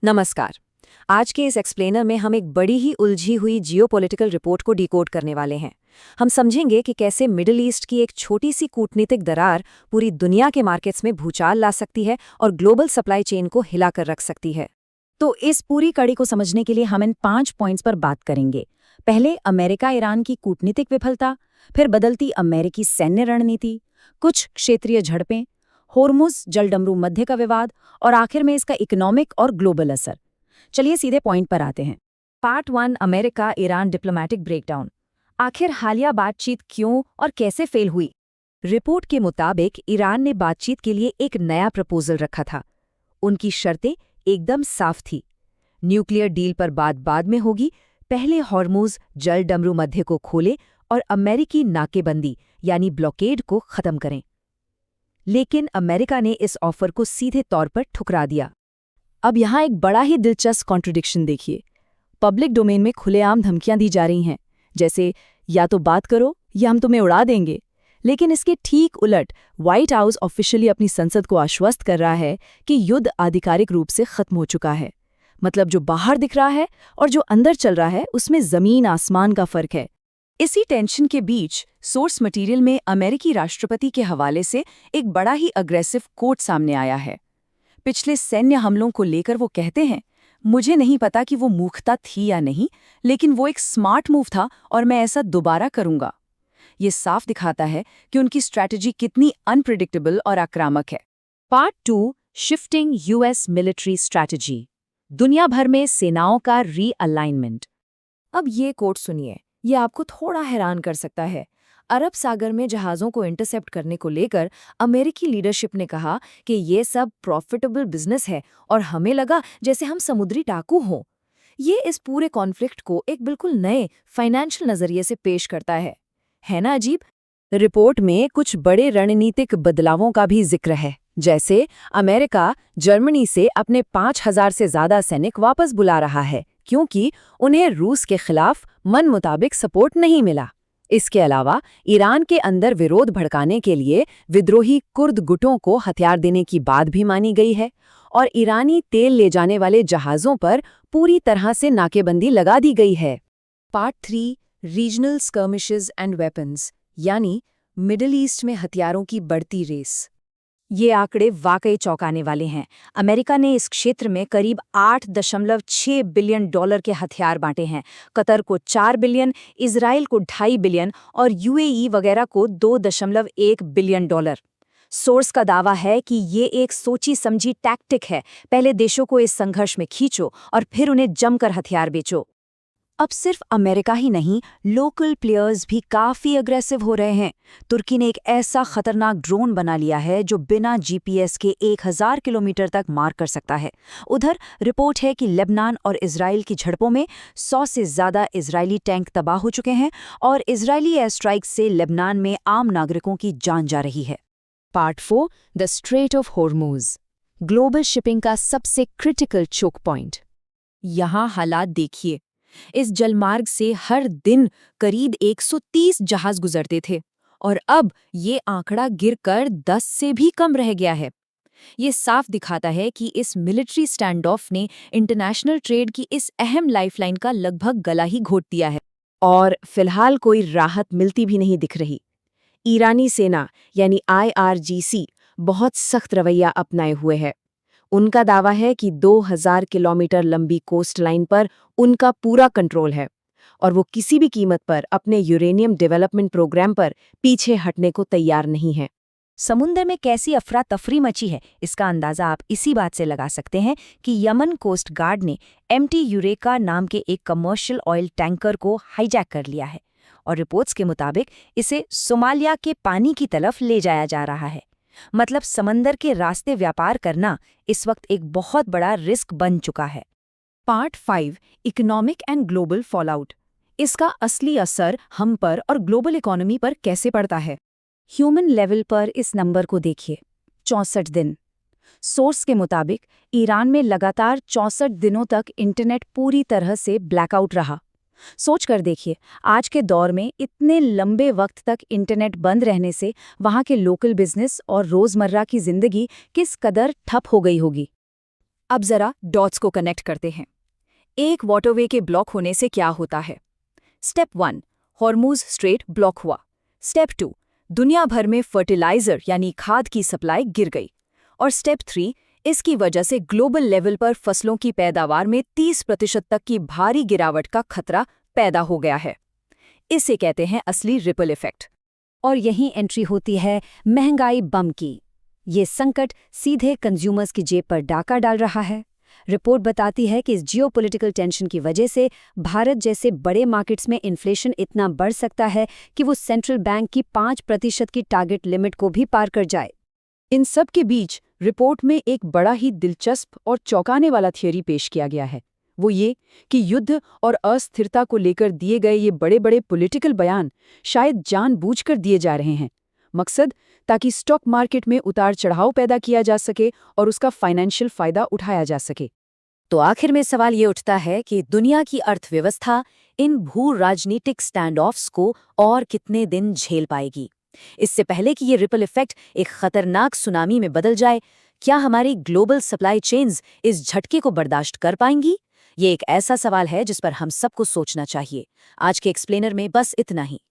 नमस्कार। आज के इस एक्सप्लेनर में हम एक बड़ी ही उलझी हुई जियोपॉलिटिकल रिपोर्ट को डिकोड करने वाले हैं। हम समझेंगे कि कैसे मिडिल ईस्ट की एक छोटी सी कूटनीतिक दरार पूरी दुनिया के मार्केट्स में भूचाल ला सकती है और ग्लोबल सप्लाई चेन को हिलाकर रख सकती है। तो इस पूरी कड़ी को समझने के लिए हम इन 5 पॉइंट्स पर बात करेंगे। पहले अमेरिका ईरान की कूटनीतिक विफलता, फिर बदलती अमेरिकी सैन्य रणनीति, कुछ क्षेत्रीय झड़पें, होर्मुज जलडमरू मध्य का विवाद और आखिर में इसका इकोनॉमिक और ग्लोबल असर। चलिए सीधे पॉइंट पर आते हैं। Part 1, America Iran diplomatic breakdown. आखिर हालिया बातचीत क्यों और कैसे फेल हुई? रिपोर्ट के मुताबिक ईरान ने बातचीत के लिए एक नया प्रपोजल रखा था। उनकी शर्तें एकदम साफ थी। न्यूक्लियर डील पर बात बाद में होगी, पहले हॉर्मुज जलडमरू मध्य को खोले और अमेरिकी नाकेबंदी यानी ब्लॉकेड को खत्म करें। लेकिन अमेरिका ने इस ऑफर को सीधे तौर पर ठुकरा दिया। अब यहाँ एक बड़ा ही दिलचस्प कॉन्ट्रडिक्शन देखिए। पब्लिक डोमेन में खुलेआम धमकियां दी जा रही हैं, जैसे या तो बात करो या हम तुम्हें उड़ा देंगे। लेकिन इसके ठीक उलट व्हाइट हाउस ऑफिशियली अपनी संसद को आश्वस्त कर रहा है कि युद्ध आधिकारिक रूप से खत्म हो चुका है। मतलब जो बाहर दिख रहा है और जो अंदर चल रहा है उसमें जमीन आसमान का फर्क है। इसी टेंशन के बीच सोर्स मटेरियल में अमेरिकी राष्ट्रपति के हवाले से एक बड़ा ही अग्रेसिव कोट सामने आया है। पिछले सैन्य हमलों को लेकर वो कहते हैं, मुझे नहीं पता कि वो मूर्खता थी या नहीं, लेकिन वो एक स्मार्ट मूव था और मैं ऐसा दोबारा करूंगा। ये साफ दिखाता है कि उनकी स्ट्रैटेजी कितनी अनप्रिडिक्टेबल और आक्रामक है। Part 2, shifting US military strategy. दुनिया भर में सेनाओं का रीअलाइनमेंट। अब ये कोट सुनिए, ये आपको थोड़ा हैरान कर सकता है। अरब सागर में जहाज़ों को इंटरसेप्ट करने को लेकर अमेरिकी लीडरशिप ने कहा कि ये सब प्रॉफिटेबल बिजनेस है और हमें लगा जैसे हम समुद्री डाकू हों। ये इस पूरे कॉन्फ्लिक्ट को एक बिल्कुल नए फाइनेंशियल नज़रिए से पेश करता है ना अजीब? रिपोर्ट में कुछ बड़े रणनीतिक बदलावों का भी जिक्र है, जैसे अमेरिका जर्मनी से अपने 5,000 से ज़्यादा सैनिक वापस बुला रहा है क्योंकि उन्हें रूस के खिलाफ मन मुताबिक सपोर्ट नहीं मिला। इसके अलावा ईरान के अंदर विरोध भड़काने के लिए विद्रोही कुर्द गुटों को हथियार देने की बात भी मानी गई है और ईरानी तेल ले जाने वाले जहाज़ों पर पूरी तरह से नाकेबंदी लगा दी गई है। Part 3, regional skirmishes and weapons, यानी मिडिल ईस्ट में हथियारों की बढ़ती रेस। ये आंकड़े वाकई चौंकाने वाले हैं। अमेरिका ने इस क्षेत्र में करीब $8.6 बिलियन के हथियार बांटे हैं। कतर को 4 बिलियन, इजराइल को 2.5 बिलियन और यूएई वगैरह को $2.1 बिलियन। सोर्स का दावा है कि ये एक सोची समझी टैक्टिक है। पहले देशों को इस संघर्ष में खींचो और फिर उन्हें जमकर हथियार बेचो। अब सिर्फ अमेरिका ही नहीं, लोकल प्लेयर्स भी काफी अग्रेसिव हो रहे हैं। तुर्की ने एक ऐसा खतरनाक ड्रोन बना लिया है जो बिना जीपीएस के 1000 किलोमीटर तक मार कर सकता है। उधर रिपोर्ट है कि लेबनान और इजराइल की झड़पों में 100 से ज्यादा इजरायली टैंक तबाह हो चुके हैं और इजरायली एयर स्ट्राइक से लेबनान में आम नागरिकों की जान जा रही है। Part 4, the straight of Hormuz, global shipping का सबसे क्रिटिकल चोक पॉइंट। यहाँ हालात देखिए। इस जलमार्ग से हर दिन करीब 130 जहाज गुजरते थे और अब ये आंकड़ा गिरकर 10 से भी कम रह गया है। ये साफ दिखाता है कि इस मिलिट्री स्टैंड ऑफ ने इंटरनेशनल ट्रेड की इस अहम लाइफलाइन का लगभग गला ही घोट दिया है और फिलहाल कोई राहत मिलती भी नहीं दिख रही। ईरानी सेना यानी IRGC बहुत सख्त रवैया अपनाए हुए है। उनका दावा है कि 2000 किलोमीटर लंबी कोस्ट लाइन पर उनका पूरा कंट्रोल है और वो किसी भी कीमत पर अपने यूरेनियम डेवलपमेंट प्रोग्राम पर पीछे हटने को तैयार नहीं है। समुद्र में कैसी अफरा तफरी मची है, इसका अंदाजा आप इसी बात से लगा सकते हैं कि यमन कोस्ट गार्ड ने MT यूरेका नाम के एक कमर्शियल ऑयल टैंकर को हाईजैक कर लिया है और रिपोर्ट्स के मुताबिक इसे सोमालिया के पानी की तरफ ले जाया जा रहा है। मतलब समंदर के रास्ते व्यापार करना इस वक्त एक बहुत बड़ा रिस्क बन चुका है। Part 5, economic and global fallout. इसका असली असर हम पर और ग्लोबल इकोनॉमी पर कैसे पड़ता है? ह्यूमन लेवल पर इस नंबर को देखिए, 64 दिन। सोर्स के मुताबिक ईरान में लगातार 64 दिनों तक इंटरनेट पूरी तरह से ब्लैकआउट रहा। सोच कर देखिए, आज के दौर में इतने लंबे वक्त तक इंटरनेट बंद रहने से वहाँ के लोकल बिजनेस और रोज़मर्रा की जिंदगी किस कदर ठप हो गई होगी। अब जरा डॉट्स को कनेक्ट करते हैं। एक वाटरवे के ब्लॉक होने से क्या होता है? स्टेप 1, हॉर्मुज़ स्ट्रेट ब्लॉक हुआ। स्टेप 2, दुनिया भर में फर्टिलाइजर यानी खाद की सप्लाई गिर गई। और स्टेप 3, इसकी वजह से ग्लोबल लेवल पर फसलों की पैदावार में 30% तक की भारी गिरावट का खतरा पैदा हो गया है। इसे कहते हैं असली रिपल इफेक्ट। और यहीं एंट्री होती है महंगाई बम की। ये संकट सीधे कंज्यूमर्स की जेब पर डाका डाल रहा है। रिपोर्ट बताती है कि इस जियोपॉलिटिकल टेंशन की वजह से भारत जैसे बड़े मार्केट्स में इन्फ्लेशन इतना बढ़ सकता है कि वो सेंट्रल बैंक की 5% की टारगेट लिमिट को भी पार कर जाए। इन सब के बीच रिपोर्ट में एक बड़ा ही दिलचस्प और चौंकाने वाला थियरी पेश किया गया है। वो ये कि युद्ध और अस्थिरता को लेकर दिए गए ये बड़े बड़े पॉलिटिकल बयान शायद जानबूझकर दिए जा रहे हैं। मकसद, ताकि स्टॉक मार्केट में उतार चढ़ाव पैदा किया जा सके और उसका फाइनेंशियल फायदा उठाया जा सके। तो आखिर में सवाल ये उठता है कि दुनिया की अर्थव्यवस्था इन भू राजनीतिक स्टैंड ऑफ्स को और कितने दिन झेल पाएगी? इससे पहले कि ये रिपल इफेक्ट एक खतरनाक सुनामी में बदल जाए, क्या हमारी ग्लोबल सप्लाई चेन्स इस झटके को बर्दाश्त कर पाएंगी? ये एक ऐसा सवाल है जिस पर हम सबको सोचना चाहिए। आज के एक्सप्लेनर में बस इतना ही।